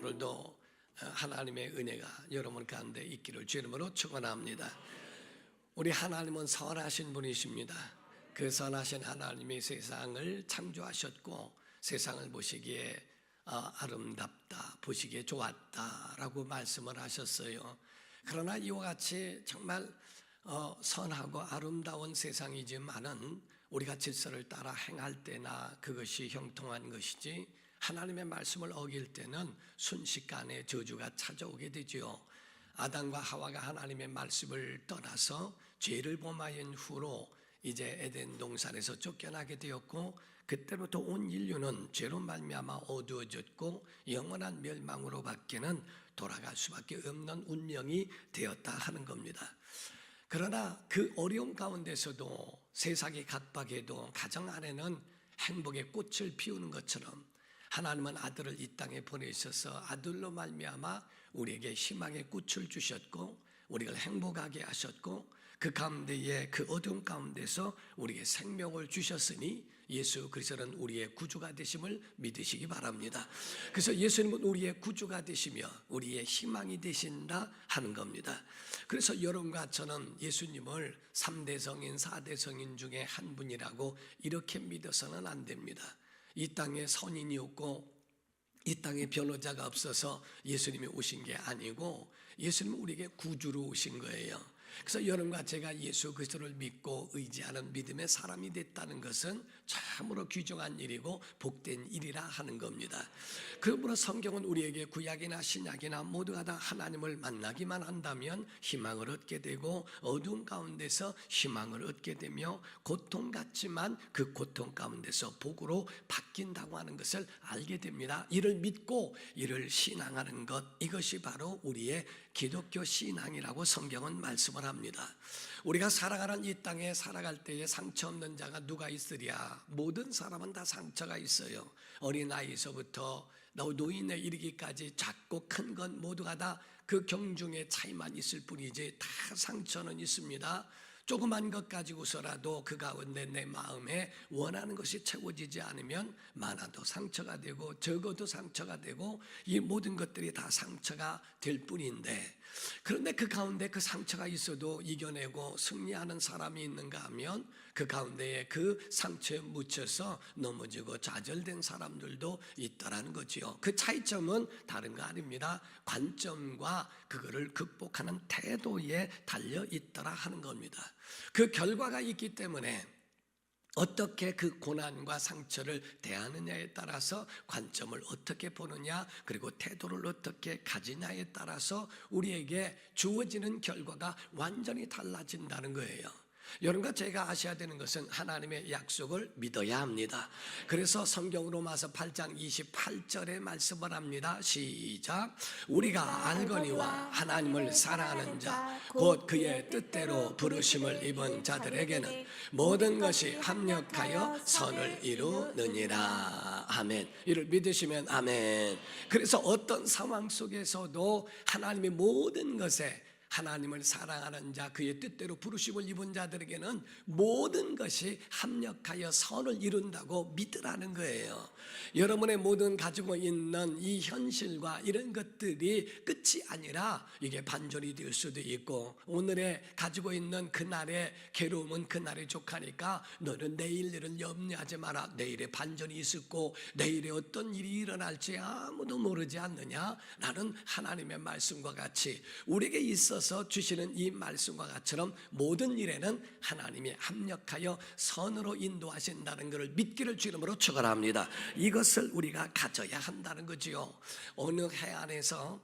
오늘도 하나님의 은혜가 여러분 가운데 있기를 주 이름으로 축원합니다. 우리 하나님은 선하신 분이십니다. 그 선하신 하나님이 세상을 창조하셨고 세상을 보시기에 아름답다, 보시기에 좋았다라고 말씀을 하셨어요. 그러나 이와 같이 정말 선하고 아름다운 세상이지만은 우리가 질서를 따라 행할 때나 그것이 형통한 것이지 하나님의 말씀을 어길 때는 순식간에 저주가 찾아오게 되지요. 아담과 하와가 하나님의 말씀을 떠나서 죄를 범하인 후로 이제 에덴 동산에서 쫓겨나게 되었고, 그때부터 온 인류는 죄로 말미암아 어두워졌고 영원한 멸망으로 밖에는 돌아갈 수밖에 없는 운명이 되었다 하는 겁니다. 그러나 그 어려움 가운데서도 세상이 각박해도 가정 안에는 행복의 꽃을 피우는 것처럼 하나님은 아들을 이 땅에 보내셔서 아들로 말미암아 우리에게 희망의 꽃을 주셨고 우리를 행복하게 하셨고 그 가운데에 그 어두움 가운데서 우리에게 생명을 주셨으니 예수 그리스도는 우리의 구주가 되심을 믿으시기 바랍니다. 그래서 예수님은 우리의 구주가 되시며 우리의 희망이 되신다 하는 겁니다. 그래서 여러분과 저는 예수님을 3대 성인, 4대 성인 중에 한 분이라고 이렇게 믿어서는 안 됩니다. 이 땅에 선인이 없고 이 땅에 변호자가 없어서 예수님이 오신 게 아니고 예수님은 우리에게 구주로 오신 거예요. 그래서 여러분과 제가 예수 그리스도를 믿고 의지하는 믿음의 사람이 됐다는 것은 참으로 귀중한 일이고 복된 일이라 하는 겁니다. 그러므로 성경은 우리에게 구약이나 신약이나 모두가 다 하나님을 만나기만 한다면 희망을 얻게 되고 어두움 가운데서 희망을 얻게 되며 고통 같지만 그 고통 가운데서 복으로 바뀐다고 하는 것을 알게 됩니다. 이를 믿고 이를 신앙하는 것, 이것이 바로 우리의 기독교 신앙이라고 성경은 말씀을 합니다. 우리가 살아가는 이 땅에 살아갈 때에 상처 없는 자가 누가 있으랴? 모든 사람은 다 상처가 있어요. 어린아이에서부터 노인에 이르기까지 작고 큰 것 모두가 다 그 경중의 차이만 있을 뿐이지 다 상처는 있습니다. 조그만 것 가지고서라도 그 가운데 내 마음에 원하는 것이 채워지지 않으면 많아도 상처가 되고 적어도 상처가 되고 이 모든 것들이 다 상처가 될 뿐인데, 그런데 그 가운데 그 상처가 있어도 이겨내고 승리하는 사람이 있는가 하면 그 가운데에 그 상처에 묻혀서 넘어지고 좌절된 사람들도 있다라는 거지요. 그 차이점은 다른 거 아닙니다. 관점과 그거를 극복하는 태도에 달려 있더라 하는 겁니다. 그 결과가 있기 때문에 어떻게 그 고난과 상처를 대하느냐에 따라서 관점을 어떻게 보느냐 그리고 태도를 어떻게 가지냐에 따라서 우리에게 주어지는 결과가 완전히 달라진다는 거예요. 여러분과 제가 아셔야 되는 것은 하나님의 약속을 믿어야 합니다. 그래서 성경 로마서 8장 28절에 말씀을 합니다. 시작. 우리가 알거니와 하나님을 사랑하는 자 곧 그의 뜻대로 부르심을 입은 자들에게는 모든 것이 합력하여 선을 이루느니라. 아멘. 이를 믿으시면 아멘. 그래서 어떤 상황 속에서도 하나님의 모든 것에 하나님을 사랑하는 자, 그의 뜻대로 부르심을 입은 자들에게는 모든 것이 합력하여 선을 이룬다고 믿으라는 거예요. 여러분의 모든 가지고 있는 이 현실과 이런 것들이 끝이 아니라 이게 반전이 될 수도 있고, 오늘에 가지고 있는 그날의 괴로움은 그날에 족하니까 너는 내일 일을 염려하지 마라. 내일에 반전이 있었고 내일에 어떤 일이 일어날지 아무도 모르지 않느냐. 라는 하나님의 말씀과 같이 우리에게 있어 주시는 이 말씀과 같처럼 모든 일에는 하나님이 합력하여 선으로 인도하신다는 것을 믿기를 주 이름으로 축원합니다. 이것을 우리가 가져야 한다는 거지요. 어느 해안에서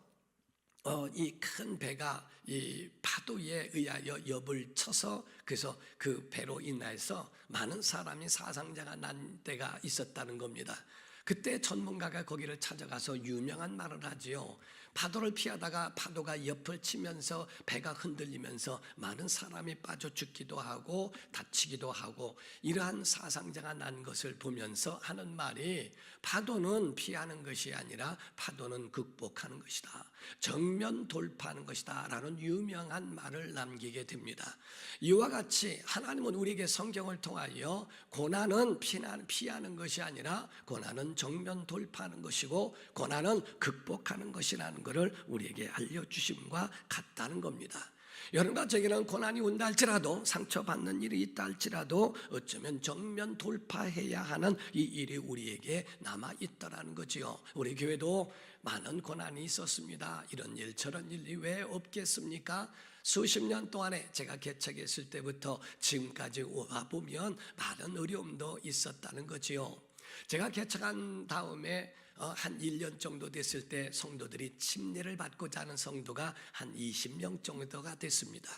이 큰 배가 이 파도에 의하여 엽을 쳐서 그래서 그 배로 인해서 많은 사람이 사상자가 난 때가 있었다는 겁니다. 그때 전문가가 거기를 찾아가서 유명한 말을 하지요. 파도를 피하다가 파도가 옆을 치면서 배가 흔들리면서 많은 사람이 빠져 죽기도 하고 다치기도 하고 이러한 사상자가 난 것을 보면서 하는 말이, 파도는 피하는 것이 아니라 파도는 극복하는 것이다. 정면 돌파하는 것이다 라는 유명한 말을 남기게 됩니다. 이와 같이 하나님은 우리에게 성경을 통하여 고난은 피하는 것이 아니라 고난은 고난은 정면 돌파하는 것이고 고난은 극복하는 것이라는 것을 우리에게 알려주심과 같다는 겁니다. 여러분과 저에게는 고난이 온다 할지라도, 상처받는 일이 있다 할지라도 어쩌면 정면 돌파해야 하는 이 일이 우리에게 남아있더라는 거지요. 우리 교회도 많은 고난이 있었습니다. 이런 일 저런 일이 왜 없겠습니까? 수십 년 동안에 제가 개척했을 때부터 지금까지 와보면 많은 어려움도 있었다는 거지요. 제가 개척한 다음에 한 1년 정도 됐을 때 성도들이 침례를 받고자 하는 성도가 한 20명 정도가 됐습니다.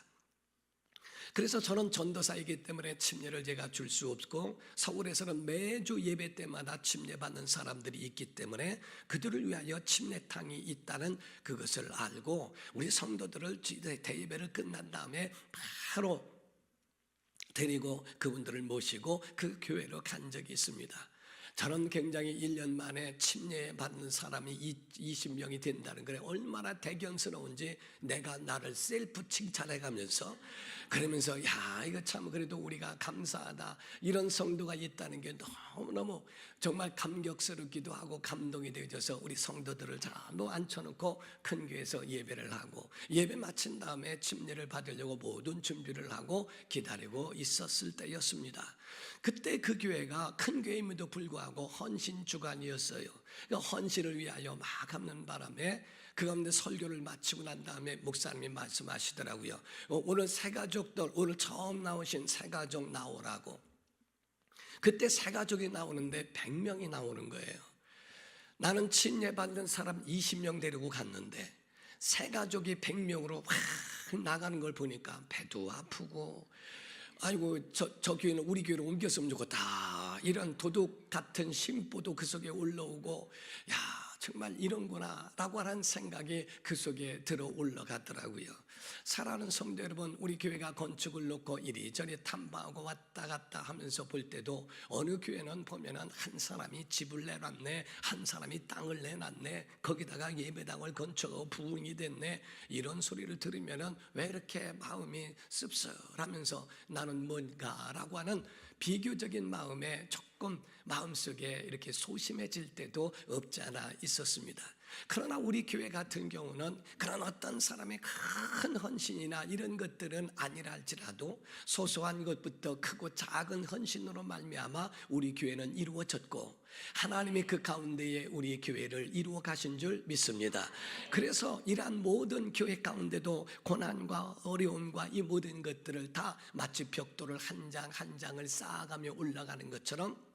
그래서 저는 전도사이기 때문에 침례를 제가 줄 수 없고, 서울에서는 매주 예배 때마다 침례받는 사람들이 있기 때문에 그들을 위하여 침례탕이 있다는 그것을 알고 우리 성도들을 대예배를 끝난 다음에 바로 데리고 그분들을 모시고 그 교회로 간 적이 있습니다. 저는 굉장히 1년 만에 침례 받는 사람이 20명이 된다는 거예요. 얼마나 대견스러운지 내가 나를 셀프 칭찬해가면서, 그러면서 야, 이거 참 그래도 우리가 감사하다. 이런 성도가 있다는 게 너무너무 정말 감격스럽기도 하고 감동이 되어져서 우리 성도들을 전부 앉혀놓고 큰 교회에서 예배를 하고, 예배 마친 다음에 침례를 받으려고 모든 준비를 하고 기다리고 있었을 때였습니다. 그때 그 교회가 큰 교회임에도 불구하고 헌신 주간이었어요. 헌신을 위하여 막 갚는 바람에 그 가운데 설교를 마치고 난 다음에 목사님이 말씀하시더라고요. 오늘 새가족들, 오늘 처음 나오신 새가족 나오라고. 그때 새가족이 나오는데 100명이 나오는 거예요. 나는 침례 받는 사람 20명 데리고 갔는데 새가족이 100명으로 확 나가는 걸 보니까 배도 아프고, 아이고 저 교회는 우리 교회로 옮겼으면 좋겠다, 이런 도둑 같은 심보도 그 속에 올라오고, 야 정말 이런구나 라고 하는 생각이 그 속에 들어 올라가더라고요. 사랑하는 성도 여러분, 우리 교회가 건축을 놓고 이리저리 탐방하고 왔다 갔다 하면서 볼 때도 어느 교회는 보면은 한 사람이 집을 내놨네, 한 사람이 땅을 내놨네, 거기다가 예배당을 건축하고 부흥이 됐네, 이런 소리를 들으면은 왜 이렇게 마음이 씁쓸하면서 나는 뭔가라고 하는 비교적인 마음에 조금 마음속에 이렇게 소심해질 때도 없지 않아 있었습니다. 그러나 우리 교회 같은 경우는 그런 어떤 사람의 큰 헌신이나 이런 것들은 아니라 할지라도 소소한 것부터 크고 작은 헌신으로 말미암아 우리 교회는 이루어졌고, 하나님이 그 가운데에 우리 교회를 이루어 가신 줄 믿습니다. 그래서 이러한 모든 교회 가운데도 고난과 어려움과 이 모든 것들을 다 마치 벽돌을 한 장 한 장을 쌓아가며 올라가는 것처럼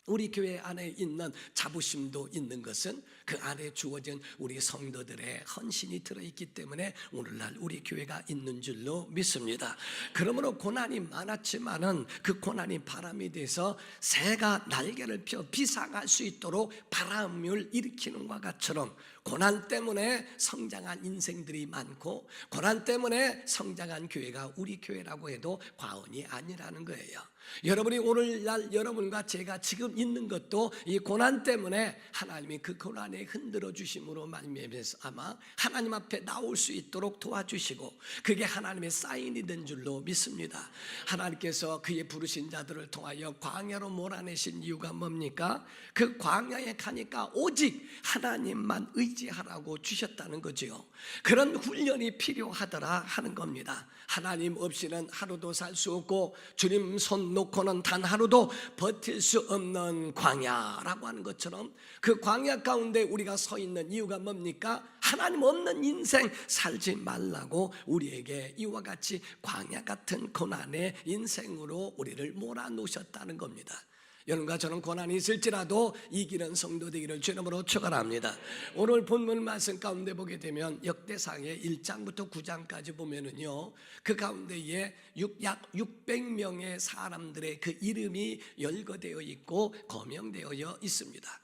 우리 교회 안에 있는 자부심도 있는 것은 그 안에 주어진 우리 성도들의 헌신이 들어있기 때문에 오늘날 우리 교회가 있는 줄로 믿습니다. 그러므로 고난이 많았지만은 그 고난이 바람이 돼서 새가 날개를 펴 비상할 수 있도록 바람을 일으키는 것처럼 고난 때문에 성장한 인생들이 많고, 고난 때문에 성장한 교회가 우리 교회라고 해도 과언이 아니라는 거예요. 여러분이 오늘날 여러분과 제가 지금 있는 것도 이 고난 때문에 하나님이 그 고난에 흔들어 주심으로 말미암아서 아마 하나님 앞에 나올 수 있도록 도와주시고, 그게 하나님의 사인이 된 줄로 믿습니다. 하나님께서 그의 부르신 자들을 통하여 광야로 몰아내신 이유가 뭡니까? 그 광야에 가니까 오직 하나님만 의지하라고 주셨다는 거지요. 그런 훈련이 필요하더라 하는 겁니다. 하나님 없이는 하루도 살 수 없고 주님 손 놓고는 단 하루도 버틸 수 없는 광야라고 하는 것처럼 그 광야 가운데 우리가 서 있는 이유가 뭡니까? 하나님 없는 인생 살지 말라고 우리에게 이와 같이 광야 같은 고난의 인생으로 우리를 몰아놓으셨다는 겁니다. 여러분과 저는 고난이 있을지라도 이기는 성도 되기를 주의 이름으로 축원합니다. 오늘 본문 말씀 가운데 보게 되면 역대상의 1장부터 9장까지 보면은요, 그 가운데에 약 600명의 사람들의 그 이름이 열거되어 있고 거명되어 있습니다.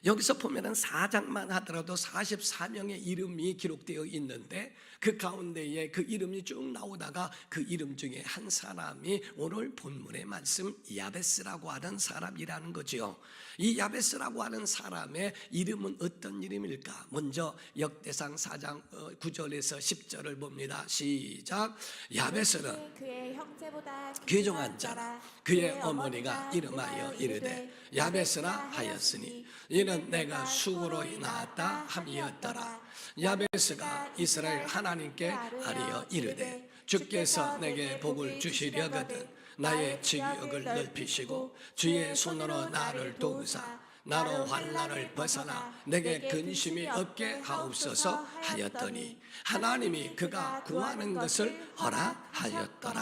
여기서 보면은 4장만 하더라도 44명의 이름이 기록되어 있는데 그 가운데에 그 이름이 쭉 나오다가 그 이름 중에 한 사람이 오늘 본문의 말씀 야베스라고 하는 사람이라는 거죠. 이 야베스라고 하는 사람의 이름은 어떤 이름일까? 먼저 역대상 4장 9절에서 10절을 봅니다. 시작. 야베스는 그의 형제보다 귀중한 자라. 그의 어머니가 이름하여 이르되 야베스라 하였으니 이는 내가 수고로 낳았다 함이었더라. 야베스가 이스라엘 하나님께 아뢰어 이르되 주께서 내게 복을 주시려거든 나의 지역을 넓히시고 주의 손으로 나를 도우사 나로 환난을 벗어나 내게 근심이 없게 하옵소서 하였더니 하나님이 그가 구하는 것을 허락하였더라.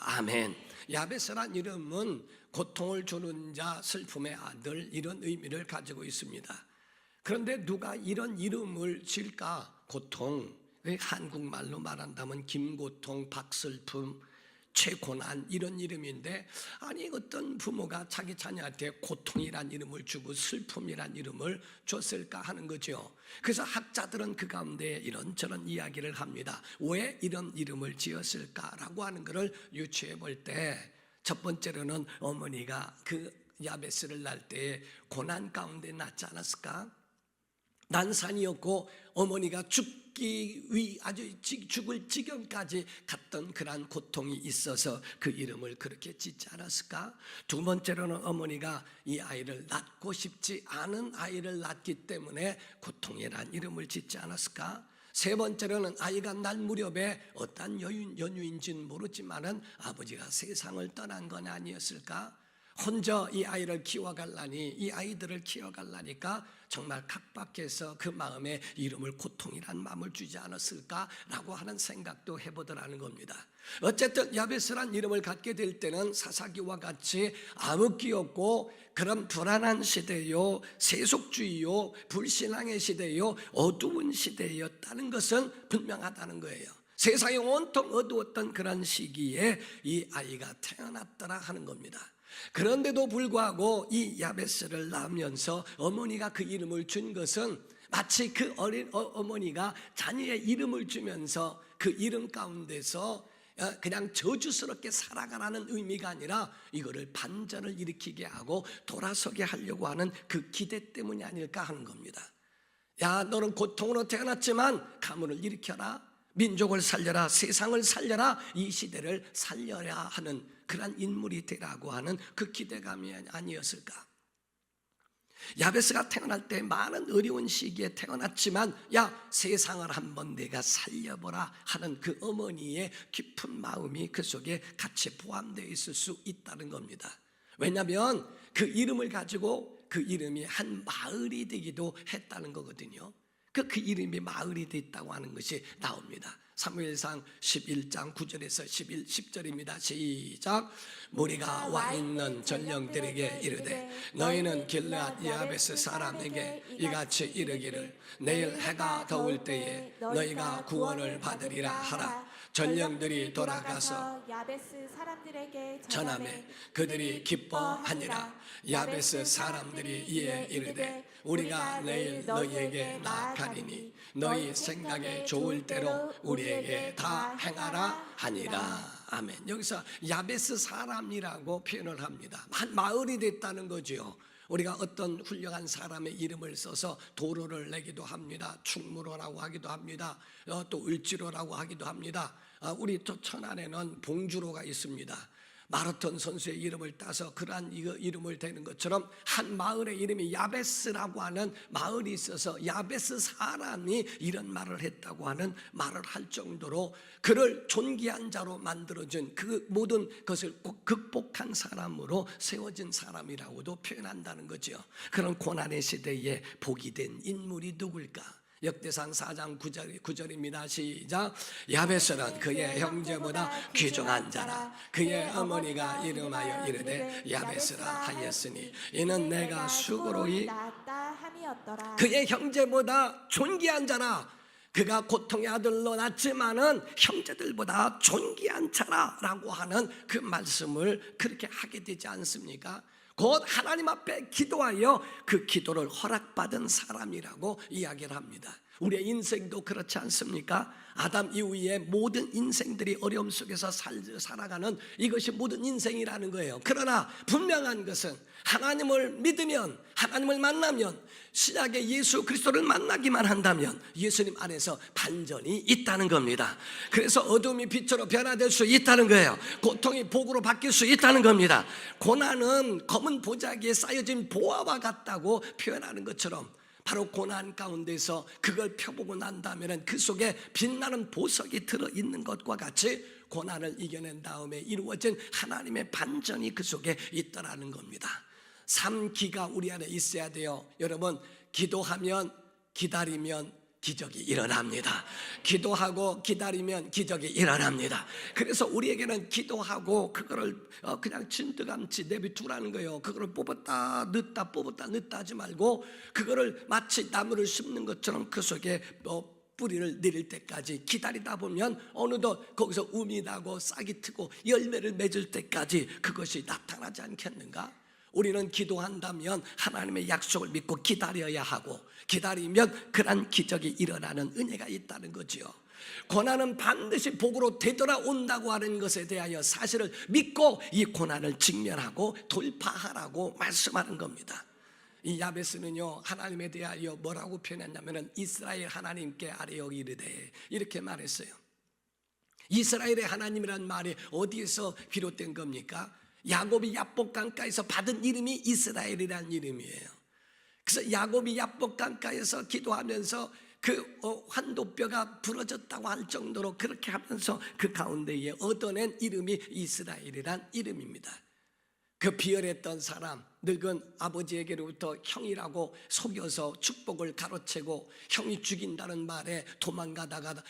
아멘. 야베스란 이름은 고통을 주는 자, 슬픔의 아들, 이런 의미를 가지고 있습니다. 그런데 누가 이런 이름을 지을까? 고통, 한국말로 말한다면 김고통, 박슬픔, 최고난, 이런 이름인데, 아니 어떤 부모가 자기 자녀한테 고통이란 이름을 주고 슬픔이란 이름을 줬을까 하는 거죠. 그래서 학자들은 그 가운데 이런저런 이야기를 합니다. 왜 이런 이름을 지었을까라고 하는 것을 유추해 볼 때, 첫 번째로는 어머니가 그 야베스를 낳을 때에 고난 가운데 낳지 않았을까? 난산이었고 어머니가 아주 죽을 지경까지 갔던 그러한 고통이 있어서 그 이름을 그렇게 짓지 않았을까? 두 번째로는 어머니가 이 아이를 낳고 싶지 않은 아이를 낳기 때문에 고통이란 이름을 짓지 않았을까? 세 번째로는 아이가 날 무렵에 어떤 연유인지는 모르지만은 아버지가 세상을 떠난 건 아니었을까? 혼자 이 아이를 키워갈라니, 이 아이들을 키워갈라니까 정말 각박해서 그 마음에 이름을 고통이란 마음을 주지 않았을까라고 하는 생각도 해보더라는 겁니다. 어쨌든 야베스란 이름을 갖게 될 때는 사사기와 같이 암흑기 없고 그런 불안한 시대요, 세속주의요, 불신앙의 시대요, 어두운 시대였다는 것은 분명하다는 거예요. 세상이 온통 어두웠던 그런 시기에 이 아이가 태어났더라 하는 겁니다. 그런데도 불구하고 이 야베스를 낳으면서 어머니가 그 이름을 준 것은 마치 그 어린 어머니가 자녀의 이름을 주면서 그 이름 가운데서 그냥 저주스럽게 살아가라는 의미가 아니라 이거를 반전을 일으키게 하고 돌아서게 하려고 하는 그 기대 때문이 아닐까 하는 겁니다. 야, 너는 고통으로 태어났지만 가문을 일으켜라, 민족을 살려라, 세상을 살려라, 이 시대를 살려야 하는 그런 인물이 되라고 하는 그 기대감이 아니었을까? 야베스가 태어날 때 많은 어려운 시기에 태어났지만 야, 세상을 한번 내가 살려보라 하는 그 어머니의 깊은 마음이 그 속에 같이 포함되어 있을 수 있다는 겁니다. 왜냐하면 그 이름을 가지고 그 이름이 한 마을이 되기도 했다는 거거든요. 그 이름이 마을이 됐다고 하는 것이 나옵니다. 사무엘상 11장 9절에서 10절입니다. 시작. 무리가 와 있는 전령들에게 이르되 너희는 길르앗 야베스 사람에게 이같이 이르기를 내일 해가 더울 때에 너희가 구원을 받으리라 하라. 전령들이 돌아가서 야베스 사람들에게 전하매 그들이 기뻐하니라. 야베스 사람들이 이에 이르되 우리가 내일 너희에게 나아가리니 너희 생각에 좋을 대로 우리에게 다 행하라 하니라. 아멘. 여기서 야베스 사람이라고 표현을 합니다. 한 마을이 됐다는 거죠. 우리가 어떤 훌륭한 사람의 이름을 써서 도로를 내기도 합니다. 충무로라고 하기도 합니다. 또 을지로라고 하기도 합니다. 우리 또 천안에는 봉주로가 있습니다. 마라톤 선수의 이름을 따서 그러한 이름을 대는 것처럼 한 마을의 이름이 야베스라고 하는 마을이 있어서 야베스 사람이 이런 말을 했다고 하는 말을 할 정도로 그를 존귀한 자로 만들어준 그 모든 것을 극복한 사람으로 세워진 사람이라고도 표현한다는 거죠. 그런 고난의 시대에 복이 된 인물이 누굴까? 역대상 4장 9절입니다. 시작. 야베스는 그의 형제보다 귀중한 자라. 그의 어머니가 이름하여 이르되 야베스라 하였으니 이는 내가 수고로이 낳았다 함이었더라. 그의 형제보다 존귀한 자라. 그가 고통의 아들로 낳지만은 형제들보다 존귀한 자라라고 하는 그 말씀을 그렇게 하게 되지 않습니까? 곧 하나님 앞에 기도하여 그 기도를 허락받은 사람이라고 이야기를 합니다. 우리의 인생도 그렇지 않습니까? 아담 이후에 모든 인생들이 어려움 속에서 살아가는 이것이 모든 인생이라는 거예요. 그러나 분명한 것은 하나님을 믿으면, 하나님을 만나면, 신약의 예수 그리스도를 만나기만 한다면 예수님 안에서 반전이 있다는 겁니다. 그래서 어둠이 빛으로 변화될 수 있다는 거예요. 고통이 복으로 바뀔 수 있다는 겁니다. 고난은 검은 보자기에 쌓여진 보화와 같다고 표현하는 것처럼 바로 고난 가운데서 그걸 펴보고 난다면 그 속에 빛나는 보석이 들어있는 것과 같이 고난을 이겨낸 다음에 이루어진 하나님의 반전이 그 속에 있다라는 겁니다. 3기가 우리 안에 있어야 돼요. 여러분, 기도하면, 기다리면 기적이 일어납니다. 기도하고 기다리면 기적이 일어납니다. 그래서 우리에게는 기도하고 그거를 그냥 진드감치 내비두라는 거예요. 그거를 뽑았다 넣다 뽑았다 넣다 하지 말고 그거를 마치 나무를 심는 것처럼 그 속에 뿌리를 내릴 때까지 기다리다 보면 어느덧 거기서 um이 나고 싹이 트고 열매를 맺을 때까지 그것이 나타나지 않겠는가? 우리는 기도한다면 하나님의 약속을 믿고 기다려야 하고, 기다리면 그런 기적이 일어나는 은혜가 있다는 거지요. 고난은 반드시 복으로 되돌아온다고 하는 것에 대하여 사실을 믿고 이 고난을 직면하고 돌파하라고 말씀하는 겁니다. 이 야베스는요, 하나님에 대하여 뭐라고 표현했냐면 이스라엘 하나님께 아뢰어 이르되 이렇게 말했어요. 이스라엘의 하나님이란 말이 어디에서 비롯된 겁니까? 야곱이 야복 강가에서 받은 이름이 이스라엘이라는 이름이에요. 그래서 야곱이 야복 강가에서 기도하면서 그 환도뼈가 부러졌다고 할 정도로 그렇게 하면서 그 가운데에 얻어낸 이름이 이스라엘이란 이름입니다. 그 비열했던 사람, 늙은 아버지에게로부터 형이라고 속여서 축복을 가로채고 형이 죽인다는 말에 도망가다가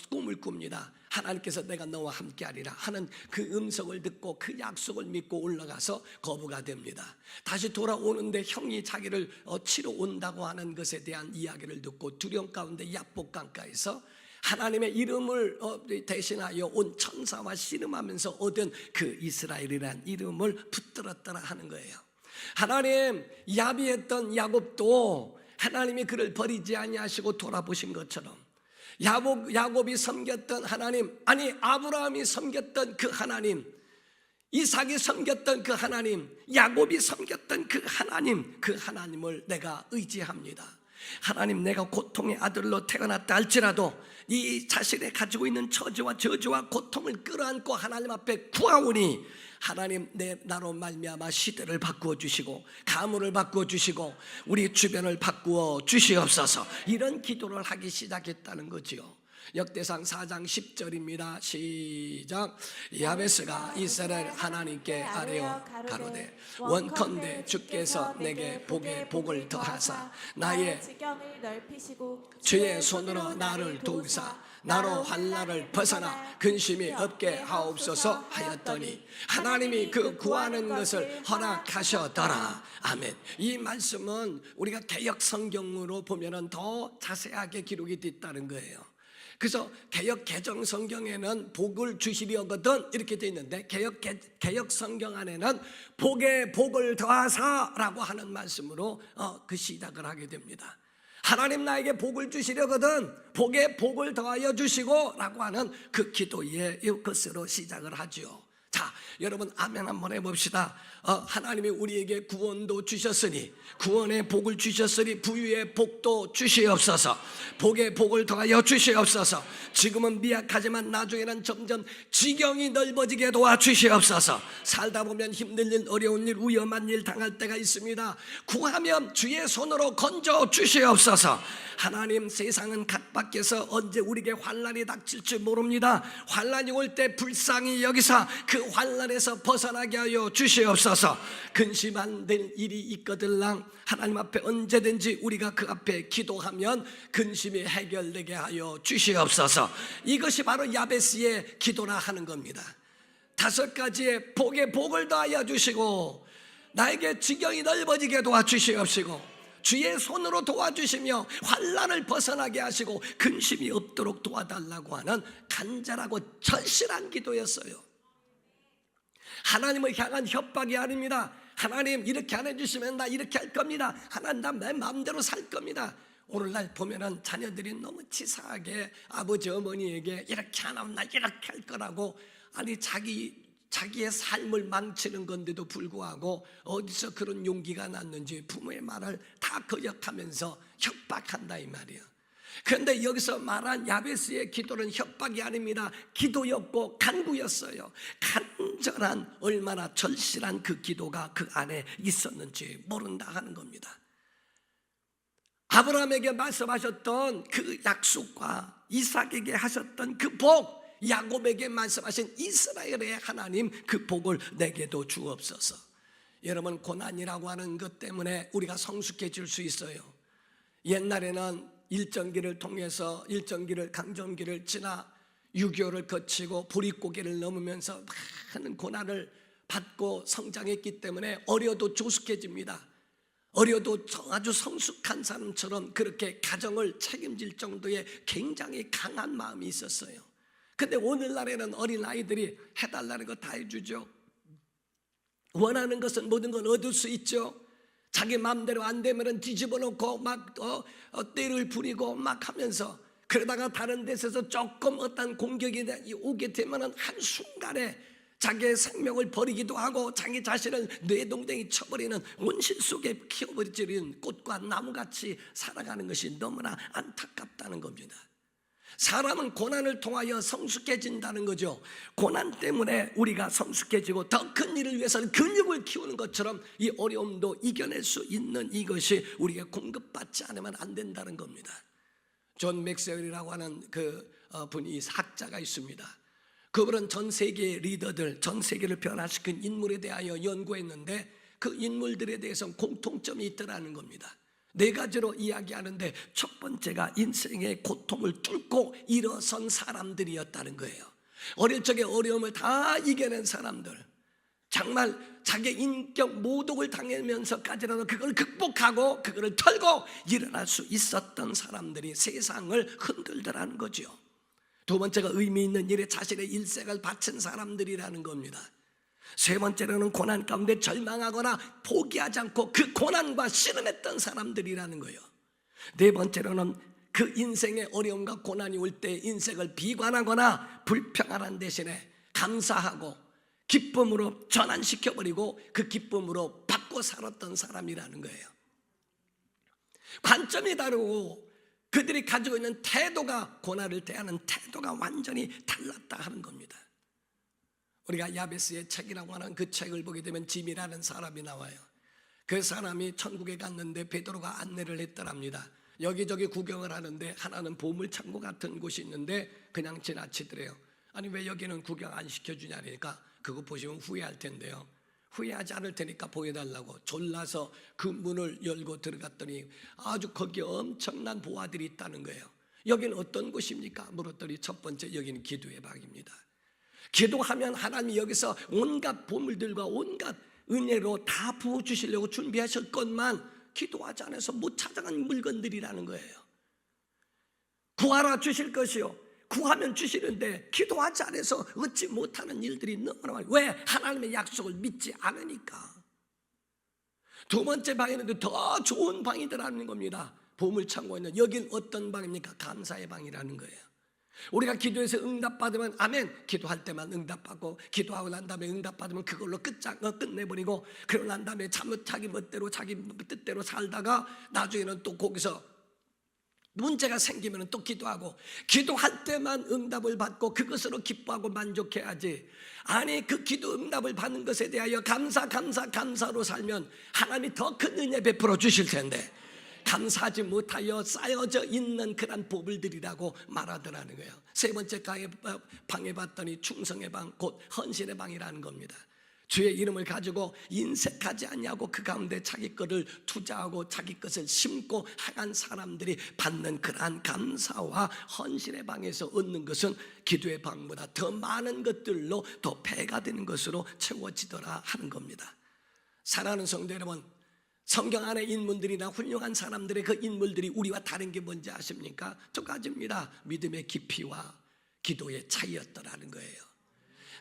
꿈을 꿉니다. 하나님께서 내가 너와 함께하리라 하는 그 음성을 듣고 그 약속을 믿고 올라가서 거부가 됩니다. 다시 돌아오는데 형이 자기를 치러 온다고 하는 것에 대한 이야기를 듣고 두려움 가운데 야복 강가에서 하나님의 이름을 대신하여 온 천사와 씨름하면서 얻은 그 이스라엘이라는 이름을 붙들었더라 하는 거예요. 하나님, 야비했던 야곱도 하나님이 그를 버리지 아니하시고 돌아보신 것처럼 야곱이 섬겼던 하나님, 아니 아브라함이 섬겼던 그 하나님, 이삭이 섬겼던 그 하나님, 야곱이 섬겼던 그 하나님을 내가 의지합니다. 하나님, 내가 고통의 아들로 태어났다 할지라도 이 자신의 가지고 있는 처지와 저주와 고통을 끌어안고 하나님 앞에 구하오니 하나님, 나로 말미암아 시대를 바꾸어 주시고 가물을 바꾸어 주시고 우리 주변을 바꾸어 주시옵소서. 이런 기도를 하기 시작했다는 거지요. 역대상 4장 10절입니다. 시작. 야베스가 이스라엘 하나님께 아뢰어 가로되 원컨대 주께서 내게 복을 더하사 나의 지경을 넓히시고 주의 손으로 나를 도우사 나로 환난을 벗어나 근심이 없게 하옵소서 하였더니 하나님이 그 구하는 것을 허락하셨더라. 아멘. 이 말씀은 우리가 개역 성경으로 보면은 더 자세하게 기록이 됐다는 거예요. 그래서 개역 개정 성경에는 복을 주시려거든 이렇게 돼 있는데 개역 성경 안에는 복에 복을 더하사라고 하는 말씀으로 그 시작을 하게 됩니다. 하나님 나에게 복을 주시려거든 복에 복을 더하여 주시고 라고 하는 그 기도의 것으로 시작을 하죠. 자, 여러분 아멘 한번 해봅시다. 하나님이 우리에게 구원도 주셨으니 구원의 복을 주셨으니 부유의 복도 주시옵소서. 복의 복을 더하여 주시옵소서. 지금은 미약하지만 나중에는 점점 지경이 넓어지게 도와주시옵소서. 살다 보면 힘든 일, 어려운 일, 위험한 일 당할 때가 있습니다. 구하면 주의 손으로 건져 주시옵소서. 하나님, 세상은 각밖에서 언제 우리에게 환난이 닥칠지 모릅니다. 환난이 올 때 불쌍히 여기사 그 환난에서 벗어나게 하여 주시옵소서. 근심 안 될 일이 있거들랑 하나님 앞에 언제든지 우리가 그 앞에 기도하면 근심이 해결되게 하여 주시옵소서. 이것이 바로 야베스의 기도라 하는 겁니다. 5가지의 복에 복을 더하여 주시고 나에게 지경이 넓어지게 도와주시옵시고 주의 손으로 도와주시며 환난을 벗어나게 하시고 근심이 없도록 도와달라고 하는 간절하고 절실한 기도였어요. 하나님을 향한 협박이 아닙니다. 하나님 이렇게 안 해주시면 나 이렇게 할 겁니다. 하나님 나 내 마음대로 살 겁니다. 오늘날 보면은 자녀들이 너무 치사하게 아버지 어머니에게 이렇게 안 하면 나 이렇게 할 거라고, 아니 자기의 삶을 망치는 건데도 불구하고 어디서 그런 용기가 났는지 부모의 말을 다 거역하면서 협박한다 이 말이에요. 그런데 여기서 말한 야베스의 기도는 협박이 아닙니다. 기도였고 간구였어요. 간절한, 얼마나 절실한 그 기도가 그 안에 있었는지 모른다 하는 겁니다. 아브라함에게 말씀하셨던 그 약속과 이삭에게 하셨던 그 복, 야곱에게 말씀하신 이스라엘의 하나님 그 복을 내게도 주옵소서. 여러분, 고난이라고 하는 것 때문에 우리가 성숙해질 수 있어요. 옛날에는 일정기를 통해서 강점기를 지나 6.25를 거치고 보릿고개를 넘으면서 많은 고난을 받고 성장했기 때문에 어려도 조숙해집니다. 어려도 아주 성숙한 사람처럼 그렇게 가정을 책임질 정도의 굉장히 강한 마음이 있었어요. 근데 오늘날에는 어린아이들이 해달라는 거 다 해주죠. 원하는 것은 모든 건 얻을 수 있죠. 자기 마음대로 안 되면 뒤집어 놓고 막 떼를 부리고 막 하면서, 그러다가 다른 데서 조금 어떤 공격이 오게 되면 한순간에 자기의 생명을 버리기도 하고 자기 자신을 뇌동댕이 쳐버리는, 온실 속에 키워버리는 꽃과 나무같이 살아가는 것이 너무나 안타깝다는 겁니다. 사람은 고난을 통하여 성숙해진다는 거죠. 고난 때문에 우리가 성숙해지고 더 큰 일을 위해서는 근육을 키우는 것처럼 이 어려움도 이겨낼 수 있는 이것이 우리가 공급받지 않으면 안 된다는 겁니다. 존 맥스웰이라고 하는 그 분이 학자가 있습니다. 그분은 전 세계의 리더들, 전 세계를 변화시킨 인물에 대하여 연구했는데 그 인물들에 대해서는 공통점이 있더라는 겁니다. 4가지로 이야기하는데 첫 번째가 인생의 고통을 뚫고 일어선 사람들이었다는 거예요. 어릴 적에 어려움을 다 이겨낸 사람들, 정말 자기 인격 모독을 당하면서까지라도 그걸 극복하고 그걸 털고 일어날 수 있었던 사람들이 세상을 흔들더라는 거죠. 두 번째가 의미 있는 일에 자신의 일생을 바친 사람들이라는 겁니다. 세 번째로는 고난 가운데 절망하거나 포기하지 않고 그 고난과 씨름했던 사람들이라는 거예요. 네 번째로는 그 인생의 어려움과 고난이 올 때 인생을 비관하거나 불평하는 대신에 감사하고 기쁨으로 전환시켜버리고 그 기쁨으로 바꿔 살았던 사람이라는 거예요. 관점이 다르고 그들이 가지고 있는 태도가, 고난을 대하는 태도가 완전히 달랐다 하는 겁니다. 우리가 야베스의 책이라고 하는 그 책을 보게 되면 짐이라는 사람이 나와요. 그 사람이 천국에 갔는데 베드로가 안내를 했더랍니다. 여기저기 구경을 하는데 하나는 보물창고 같은 곳이 있는데 그냥 지나치더래요. 아니 왜 여기는 구경 안 시켜주냐니까 그거 보시면 후회할 텐데요. 후회하지 않을 테니까 보여달라고 졸라서 그 문을 열고 들어갔더니 아주 거기에 엄청난 보화들이 있다는 거예요. 여기는 어떤 곳입니까? 물었더니 첫 번째, 여기는 기도의 방입니다. 기도하면 하나님이 여기서 온갖 보물들과 온갖 은혜로 다 부어주시려고 준비하실 것만 기도하지 않아서 못 찾아간 물건들이라는 거예요. 구하라 주실 것이요, 구하면 주시는데 기도하지 않아서 얻지 못하는 일들이 너무나 많아요. 왜? 하나님의 약속을 믿지 않으니까. 두 번째 방에는 더 좋은 방이더라는 겁니다. 보물창고에는 여긴 어떤 방입니까? 감사의 방이라는 거예요. 우리가 기도해서 응답받으면 아멘, 기도할 때만 응답받고 기도하고 난 다음에 응답받으면 그걸로 끝내버리고 그러고 난 다음에 잘못 자기 멋대로 자기 뜻대로 살다가 나중에는 또 거기서 문제가 생기면 또 기도하고, 기도할 때만 응답을 받고 그것으로 기뻐하고 만족해야지. 아니 그 기도 응답을 받는 것에 대하여 감사로 살면 하나님이 더 큰 은혜 베풀어 주실 텐데 감사하지 못하여 쌓여져 있는 그런 보물들이라고 말하더라는 거예요. 세 번째 방에 봤더니 충성의 방, 곧 헌신의 방이라는 겁니다. 주의 이름을 가지고 인색하지 않냐고 그 가운데 자기 것을 투자하고 자기 것을 심고 행한 사람들이 받는 그러한 감사와 헌신의 방에서 얻는 것은 기도의 방보다 더 많은 것들로 더 배가 되는 것으로 채워지더라 하는 겁니다. 사랑하는 성도 여러분, 성경 안에 인물들이나 훌륭한 사람들의 그 인물들이 우리와 다른 게 뭔지 아십니까? 두 가지입니다. 믿음의 깊이와 기도의 차이였더라는 거예요.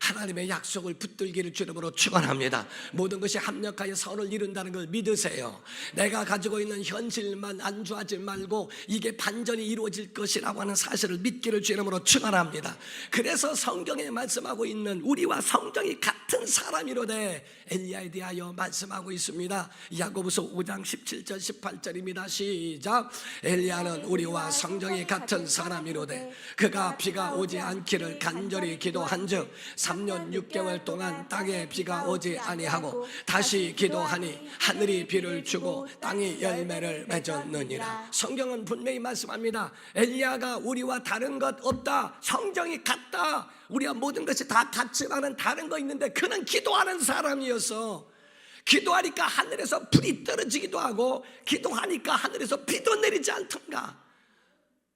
하나님의 약속을 붙들기를 주름으로 축원합니다. 모든 것이 합력하여 선을 이룬다는 걸 믿으세요. 내가 가지고 있는 현실만 안주하지 말고 이게 반전이 이루어질 것이라고 하는 사실을 믿기를 주름으로 축원합니다. 그래서 성경에 말씀하고 있는 우리와 성정이 같은 사람이로되 엘리야에 대하여 말씀하고 있습니다. 야고보서 5장 17절 18절입니다. 시작. 엘리야는 우리와 성정이 같은 사람이로되 그가 비가 오지 않기를 간절히 기도한즉 3년 6개월 동안 땅에 비가 오지 아니하고 다시 기도하니 하늘이 비를 주고 땅이 열매를 맺었느니라. 성경은 분명히 말씀합니다. 엘리야가 우리와 다른 것 없다. 성정이 같다. 우리와 모든 것이 다 같지만은 다른 거 있는데 그는 기도하는 사람이어서 기도하니까 하늘에서 불이 떨어지기도 하고 기도하니까 하늘에서 비도 내리지 않던가.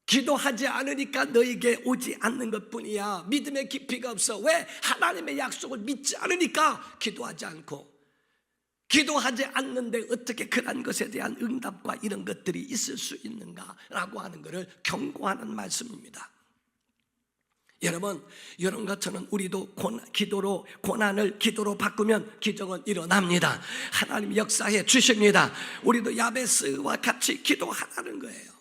기도하지 않으니까 너에게 오지 않는 것뿐이야. 믿음의 깊이가 없어. 왜? 하나님의 약속을 믿지 않으니까 기도하지 않고, 기도하지 않는데 어떻게 그런 것에 대한 응답과 이런 것들이 있을 수 있는가라고 하는 것을 경고하는 말씀입니다. 여러분, 이런 것처럼 우리도 기도로 고난을 기도로 바꾸면 기적은 일어납니다. 하나님 역사해 주십니다. 우리도 야베스와 같이 기도하라는 거예요.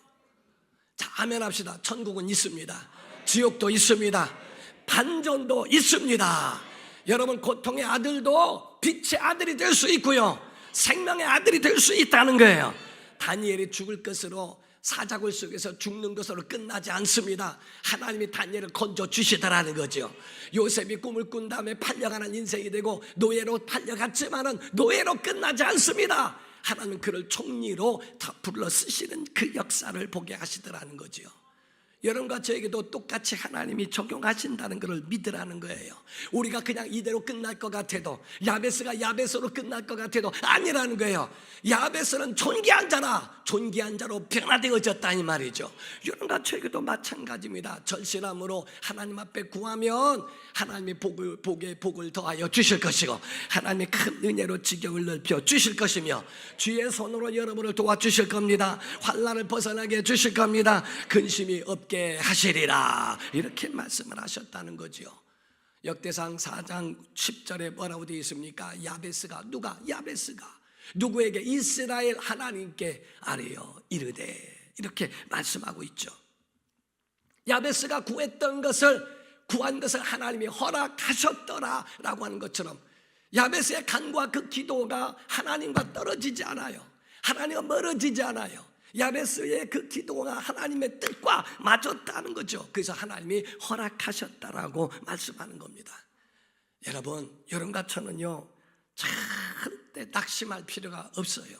자, 아멘 합시다. 천국은 있습니다. 지옥도 있습니다. 반전도 있습니다. 여러분, 고통의 아들도 빛의 아들이 될 수 있고요, 생명의 아들이 될 수 있다는 거예요. 다니엘이 죽을 것으로 사자굴 속에서 죽는 것으로 끝나지 않습니다. 하나님이 다니엘을 건져 주시더라는 거죠. 요셉이 꿈을 꾼 다음에 팔려가는 인생이 되고 노예로 팔려갔지만은 노예로 끝나지 않습니다. 하나님은 그를 총리로 다 불러 쓰시는 그 역사를 보게 하시더라는 거죠. 여러분과 저에게도 똑같이 하나님이 적용하신다는 것을 믿으라는 거예요. 우리가 그냥 이대로 끝날 것 같아도, 야베스가 야베스로 끝날 것 같아도 아니라는 거예요. 야베스는 존귀한 자라 존귀한 자로 변화되어졌다 이 말이죠. 여러분과 저에게도 마찬가지입니다. 절실함으로 하나님 앞에 구하면 하나님이 복을 더하여 주실 것이고, 하나님이 큰 은혜로 지경을 넓혀 주실 것이며, 주의 손으로 여러분을 도와주실 겁니다. 환난을 벗어나게 해주실 겁니다. 근심이 없게 하시리라, 이렇게 말씀을 하셨다는 거죠. 역대상 4장 10절에 뭐라고 되어 있습니까? 야베스가 누구에게? 이스라엘 하나님께 아뢰어 이르되, 이렇게 말씀하고 있죠. 야베스가 구한 것을 하나님이 허락하셨더라라고 하는 것처럼 야베스의 간구와 그 기도가 하나님과 떨어지지 않아요. 하나님과 멀어지지 않아요. 야베스의 그 기도가 하나님의 뜻과 맞았다는 거죠. 그래서 하나님이 허락하셨다라고 말씀하는 겁니다. 여러분과 저는요, 절대 낙심할 필요가 없어요.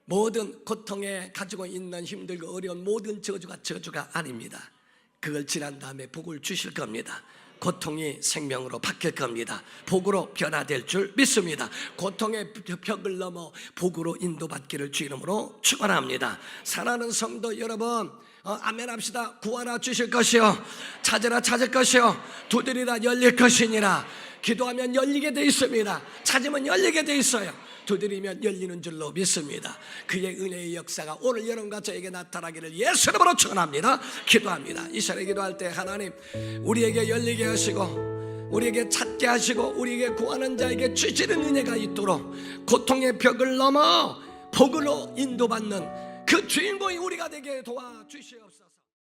모든 고통에 가지고 있는 힘들고 어려운 모든 저주가 아닙니다. 그걸 지난 다음에 복을 주실 겁니다. 고통이 생명으로 바뀔 겁니다. 복으로 변화될 줄 믿습니다. 고통의 벽을 넘어 복으로 인도받기를 주 이름으로 축원합니다. 사랑하는 성도 여러분, 아멘 합시다. 구하라 주실 것이요, 찾으라 찾을 것이요, 두드리라 열릴 것이니라. 기도하면 열리게 돼 있습니다. 찾으면 열리게 돼 있어요. 두드리면 열리는 줄로 믿습니다. 그의 은혜의 역사가 오늘 여러분과 저에게 나타나기를 예수 이름으로 축원합니다. 기도합니다. 이 시간에 기도할 때 하나님, 우리에게 열리게 하시고 우리에게 찾게 하시고 우리에게 구하는 자에게 주시는 은혜가 있도록 고통의 벽을 넘어 복으로 인도받는 그 주인공이 우리가 되게 도와주시옵소서.